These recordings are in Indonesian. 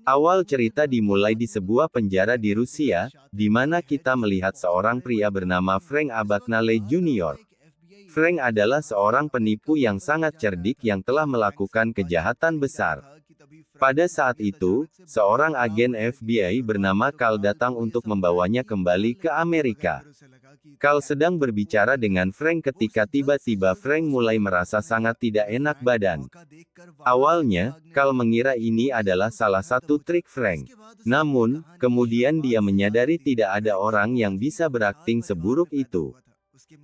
Awal cerita dimulai di sebuah penjara di Rusia, di mana kita melihat seorang pria bernama Frank Abagnale Jr. Frank adalah seorang penipu yang sangat cerdik yang telah melakukan kejahatan besar. Pada saat itu, seorang agen FBI bernama Carl datang untuk membawanya kembali ke Amerika. Carl sedang berbicara dengan Frank ketika tiba-tiba Frank mulai merasa sangat tidak enak badan. Awalnya, Carl mengira ini adalah salah satu trik Frank. Namun, kemudian dia menyadari tidak ada orang yang bisa berakting seburuk itu.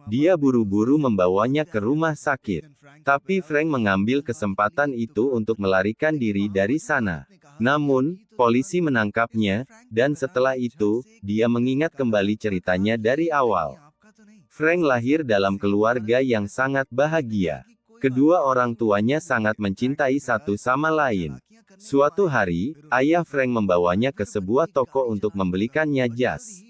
Dia buru-buru membawanya ke rumah sakit. Tapi Frank mengambil kesempatan itu untuk melarikan diri dari sana. Namun, polisi menangkapnya, dan setelah itu, dia mengingat kembali ceritanya dari awal. Frank lahir dalam keluarga yang sangat bahagia. Kedua orang tuanya sangat mencintai satu sama lain. Suatu hari, ayah Frank membawanya ke sebuah toko untuk membelikannya jas.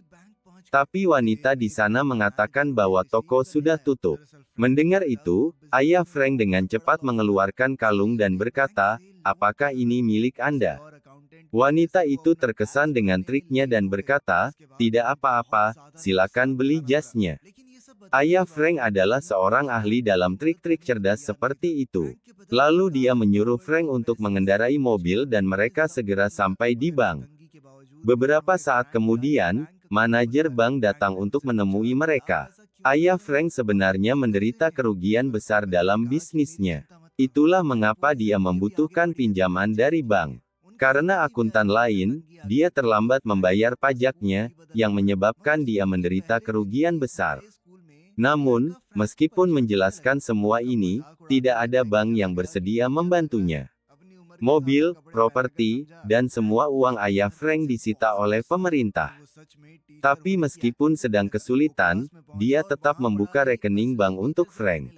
Tapi wanita di sana mengatakan bahwa toko sudah tutup. Mendengar itu, ayah Frank dengan cepat mengeluarkan kalung dan berkata, "Apakah ini milik Anda?" Wanita itu terkesan dengan triknya dan berkata, "Tidak apa-apa, silakan beli jasnya." Ayah Frank adalah seorang ahli dalam trik-trik cerdas seperti itu. Lalu dia menyuruh Frank untuk mengendarai mobil dan mereka segera sampai di bank. Beberapa saat kemudian, manajer bank datang untuk menemui mereka. Ayah Frank sebenarnya menderita kerugian besar dalam bisnisnya. Itulah mengapa dia membutuhkan pinjaman dari bank. Karena akuntan lain, dia terlambat membayar pajaknya, yang menyebabkan dia menderita kerugian besar. Namun, meskipun menjelaskan semua ini, tidak ada bank yang bersedia membantunya. Mobil, properti, dan semua uang ayah Frank disita oleh pemerintah. Tapi meskipun sedang kesulitan, dia tetap membuka rekening bank untuk Frank.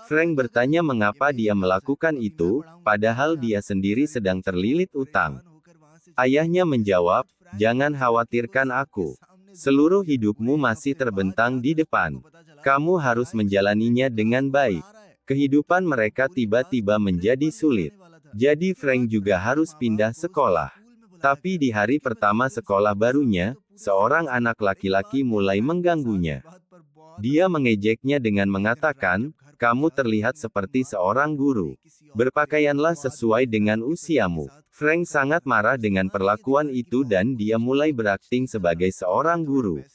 Frank bertanya mengapa dia melakukan itu, padahal dia sendiri sedang terlilit utang. Ayahnya menjawab, "Jangan khawatirkan aku. Seluruh hidupmu masih terbentang di depan. Kamu harus menjalaninya dengan baik." Kehidupan mereka tiba-tiba menjadi sulit. Jadi Frank juga harus pindah sekolah. Tapi di hari pertama sekolah barunya, seorang anak laki-laki mulai mengganggunya. Dia mengejeknya dengan mengatakan, "Kamu terlihat seperti seorang guru. Berpakaianlah sesuai dengan usiamu." Frank sangat marah dengan perlakuan itu dan dia mulai berakting sebagai seorang guru.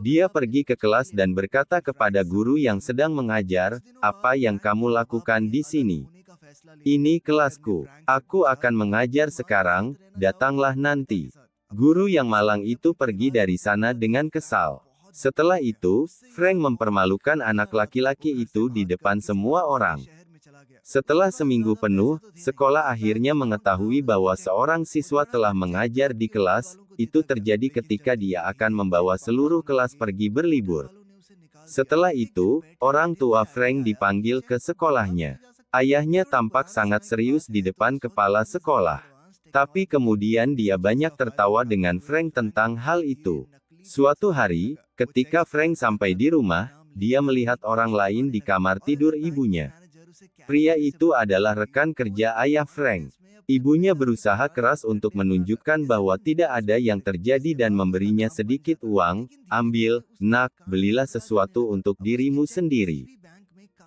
Dia pergi ke kelas dan berkata kepada guru yang sedang mengajar, "Apa yang kamu lakukan di sini? Ini kelasku. Aku akan mengajar sekarang, datanglah nanti." Guru yang malang itu pergi dari sana dengan kesal. Setelah itu, Frank mempermalukan anak laki-laki itu di depan semua orang. Setelah seminggu penuh, sekolah akhirnya mengetahui bahwa seorang siswa telah mengajar di kelas. Itu terjadi ketika dia akan membawa seluruh kelas pergi berlibur. Setelah itu, orang tua Frank dipanggil ke sekolahnya. Ayahnya tampak sangat serius di depan kepala sekolah. Tapi kemudian dia banyak tertawa dengan Frank tentang hal itu. Suatu hari, ketika Frank sampai di rumah, dia melihat orang lain di kamar tidur ibunya. Pria itu adalah rekan kerja ayah Frank. Ibunya berusaha keras untuk menunjukkan bahwa tidak ada yang terjadi dan memberinya sedikit uang. "Ambil, nak, belilah sesuatu untuk dirimu sendiri."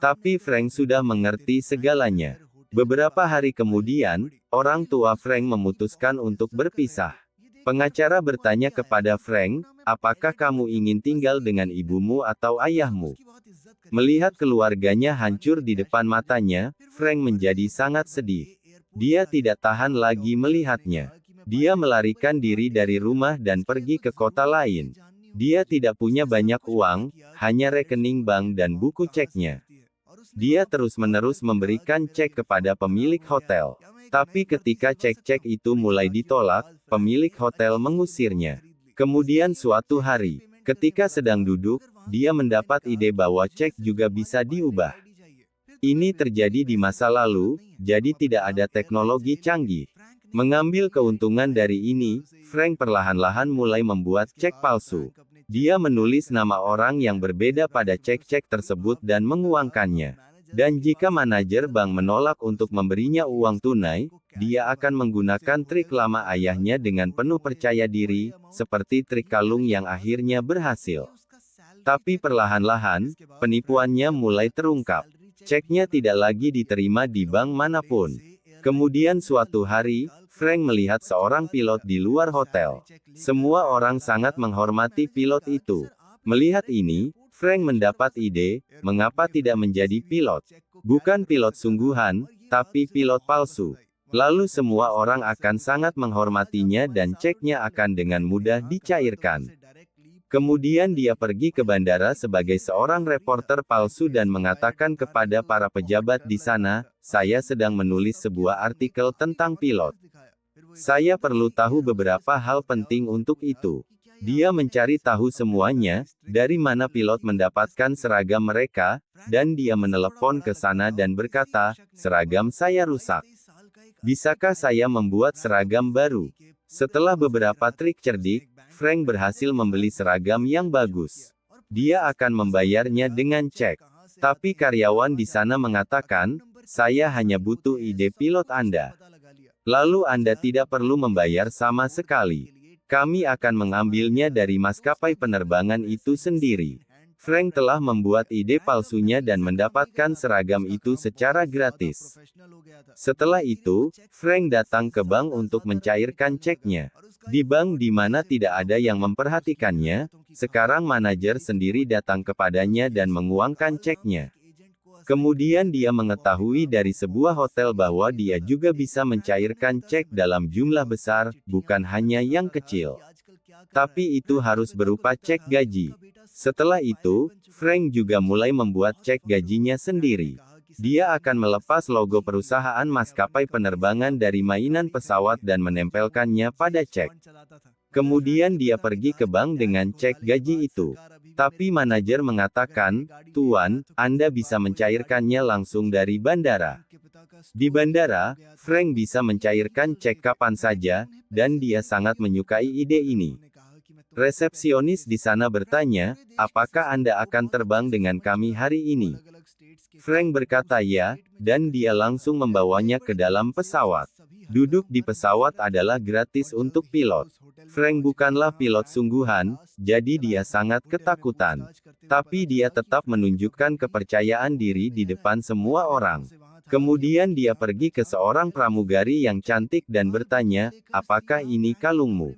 Tapi Frank sudah mengerti segalanya. Beberapa hari kemudian, orang tua Frank memutuskan untuk berpisah. Pengacara bertanya kepada Frank, "Apakah kamu ingin tinggal dengan ibumu atau ayahmu?" Melihat keluarganya hancur di depan matanya, Frank menjadi sangat sedih. Dia tidak tahan lagi melihatnya. Dia melarikan diri dari rumah dan pergi ke kota lain. Dia tidak punya banyak uang, hanya rekening bank dan buku ceknya. Dia terus-menerus memberikan cek kepada pemilik hotel. Tapi ketika cek-cek itu mulai ditolak, pemilik hotel mengusirnya. Kemudian suatu hari, ketika sedang duduk, dia mendapat ide bahwa cek juga bisa diubah. Ini terjadi di masa lalu, jadi tidak ada teknologi canggih. Mengambil keuntungan dari ini, Frank perlahan-lahan mulai membuat cek palsu. Dia menulis nama orang yang berbeda pada cek-cek tersebut dan menguangkannya. Dan jika manajer bank menolak untuk memberinya uang tunai, dia akan menggunakan trik lama ayahnya dengan penuh percaya diri, seperti trik kalung yang akhirnya berhasil. Tapi perlahan-lahan, penipuannya mulai terungkap. Ceknya tidak lagi diterima di bank manapun. Kemudian suatu hari, Frank melihat seorang pilot di luar hotel. Semua orang sangat menghormati pilot itu. Melihat ini, Frank mendapat ide, mengapa tidak menjadi pilot? Bukan pilot sungguhan, tapi pilot palsu. Lalu semua orang akan sangat menghormatinya dan ceknya akan dengan mudah dicairkan. Kemudian dia pergi ke bandara sebagai seorang reporter palsu dan mengatakan kepada para pejabat di sana, "Saya sedang menulis sebuah artikel tentang pilot. Saya perlu tahu beberapa hal penting untuk itu." Dia mencari tahu semuanya, dari mana pilot mendapatkan seragam mereka, dan dia menelepon ke sana dan berkata, "Seragam saya rusak. Bisakah saya membuat seragam baru?" Setelah beberapa trik cerdik, Frank berhasil membeli seragam yang bagus. Dia akan membayarnya dengan cek. Tapi karyawan di sana mengatakan, "Saya hanya butuh ide pilot Anda. Lalu Anda tidak perlu membayar sama sekali. Kami akan mengambilnya dari maskapai penerbangan itu sendiri." Frank telah membuat ide palsunya dan mendapatkan seragam itu secara gratis. Setelah itu, Frank datang ke bank untuk mencairkan ceknya. Di bank di mana tidak ada yang memperhatikannya, sekarang manajer sendiri datang kepadanya dan menguangkan ceknya. Kemudian dia mengetahui dari sebuah hotel bahwa dia juga bisa mencairkan cek dalam jumlah besar, bukan hanya yang kecil. Tapi itu harus berupa cek gaji. Setelah itu, Frank juga mulai membuat cek gajinya sendiri. Dia akan melepas logo perusahaan maskapai penerbangan dari mainan pesawat dan menempelkannya pada cek. Kemudian dia pergi ke bank dengan cek gaji itu. Tapi manajer mengatakan, "Tuan, Anda bisa mencairkannya langsung dari bandara." Di bandara, Frank bisa mencairkan cek kapan saja, dan dia sangat menyukai ide ini. Resepsionis di sana bertanya, "Apakah Anda akan terbang dengan kami hari ini?" Frank berkata ya, dan dia langsung membawanya ke dalam pesawat. Duduk di pesawat adalah gratis untuk pilot. Frank bukanlah pilot sungguhan, jadi dia sangat ketakutan. Tapi dia tetap menunjukkan kepercayaan diri di depan semua orang. Kemudian dia pergi ke seorang pramugari yang cantik dan bertanya, "Apakah ini kalungmu?"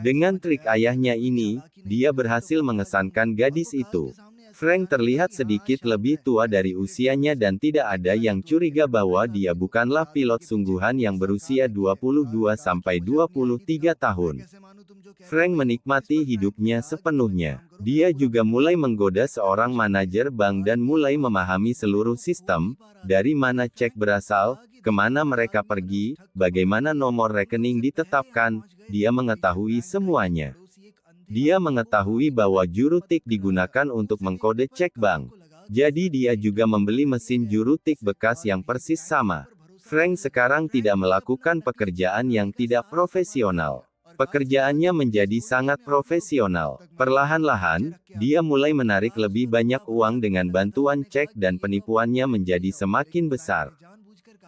Dengan trik ayahnya ini, dia berhasil mengesankan gadis itu. Frank terlihat sedikit lebih tua dari usianya dan tidak ada yang curiga bahwa dia bukanlah pilot sungguhan yang berusia 22-23 tahun. Frank menikmati hidupnya sepenuhnya. Dia juga mulai menggoda seorang manajer bank dan mulai memahami seluruh sistem, dari mana cek berasal, kemana mereka pergi, bagaimana nomor rekening ditetapkan, dia mengetahui semuanya. Dia mengetahui bahwa juru tik digunakan untuk mengkode cek bank. Jadi dia juga membeli mesin juru tik bekas yang persis sama. Frank sekarang tidak melakukan pekerjaan yang tidak profesional. Pekerjaannya menjadi sangat profesional. Perlahan-lahan, dia mulai menarik lebih banyak uang dengan bantuan cek dan penipuannya menjadi semakin besar.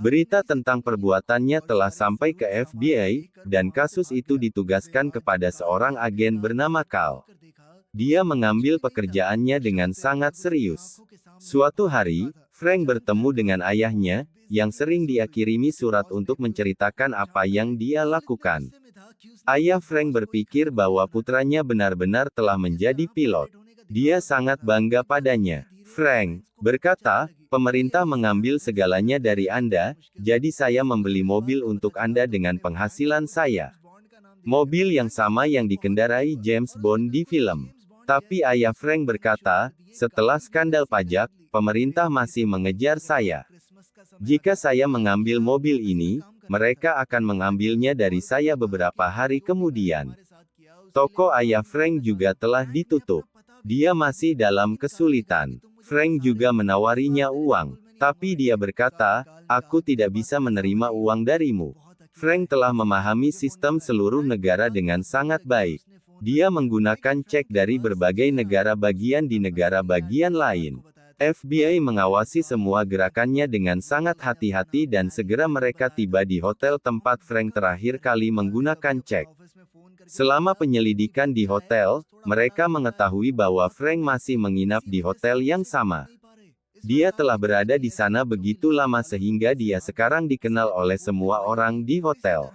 Berita tentang perbuatannya telah sampai ke FBI, dan kasus itu ditugaskan kepada seorang agen bernama Carl. Dia mengambil pekerjaannya dengan sangat serius. Suatu hari, Frank bertemu dengan ayahnya, yang sering dia kirimi surat untuk menceritakan apa yang dia lakukan. Ayah Frank berpikir bahwa putranya benar-benar telah menjadi pilot. Dia sangat bangga padanya. "Frank," berkata, "pemerintah mengambil segalanya dari Anda, jadi saya membeli mobil untuk Anda dengan penghasilan saya. Mobil yang sama yang dikendarai James Bond di film." Tapi ayah Frank berkata, "Setelah skandal pajak, pemerintah masih mengejar saya. Jika saya mengambil mobil ini, mereka akan mengambilnya dari saya beberapa hari kemudian." Toko ayah Frank juga telah ditutup. Dia masih dalam kesulitan. Frank juga menawarinya uang, tapi dia berkata, "Aku tidak bisa menerima uang darimu." Frank telah memahami sistem seluruh negara dengan sangat baik. Dia menggunakan cek dari berbagai negara bagian di negara bagian lain. FBI mengawasi semua gerakannya dengan sangat hati-hati dan segera mereka tiba di hotel tempat Frank terakhir kali menggunakan cek. Selama penyelidikan di hotel, mereka mengetahui bahwa Frank masih menginap di hotel yang sama. Dia telah berada di sana begitu lama sehingga dia sekarang dikenal oleh semua orang di hotel.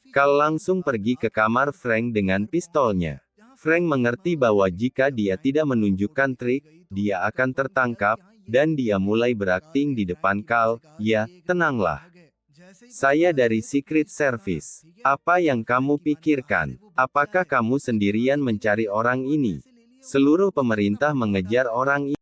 Carl langsung pergi ke kamar Frank dengan pistolnya. Frank mengerti bahwa jika dia tidak menunjukkan trik, dia akan tertangkap, dan dia mulai berakting di depan Carl. Ya, tenanglah. Saya dari Secret Service. Apa yang kamu pikirkan? Apakah kamu sendirian mencari orang ini? Seluruh pemerintah mengejar orang ini.